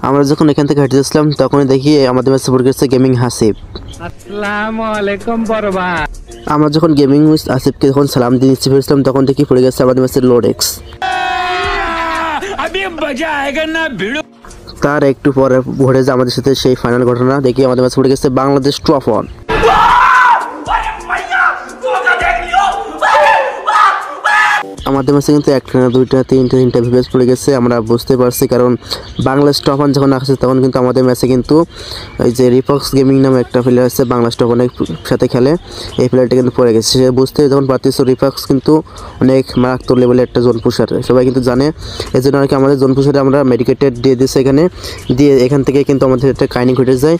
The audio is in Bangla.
আমরা যখন এখান থেকে হেঁটে যাচ্ছিলাম তখনই দেখি আমাদের ম্যাচে পড়ে গেছে গেমিং হাসিব। আসসালামু আলাইকুম বড়বা। আমরা যখন গেমিং আসিফকে যখন সালাম দিয়ে নিচ্ছি ফেলছিলাম তখন দেখি পড়ে গেছে আমাদের ম্যাচের লোডেক্স। তার একটু পরে ঘটে যায় আমাদের সাথে সেই ফাইনাল ঘটনা, দেখি আমাদের ম্যাচে পড়ে গেছে বাংলাদেশ টপ 1। আমাদের ম্যাচে কিন্তু একটা না দুইটা তিনটা ভিভেস পড়ে গেছে, আমরা বুঝতে পারছি, কারণ বাংলাদেশ টপ 1 যখন আসছে তখন কিন্তু আমাদের ম্যাচে কিন্তু ওই যে রিফক্স গেমিং নামে একটা প্লেয়ার আছে বাংলাদেশ টপ 1 সাথে খেলে, এই প্লেয়ারটা কিন্তু পড়ে গেছে। সে বুঝতে যখন পারতেছে রিফক্স কিন্তু অনেক মারাত্মক লেভেলের একটা জোন পুশার, সবাই কিন্তু জানে। এই জন্য আর কি আমাদের জোন পুশারে আমরা মেডিকেটেড দিয়ে দিচ্ছি, এখানে দিয়ে এখান থেকে কিন্তু আমাদের একটা কাহিনী ঘটে যায়।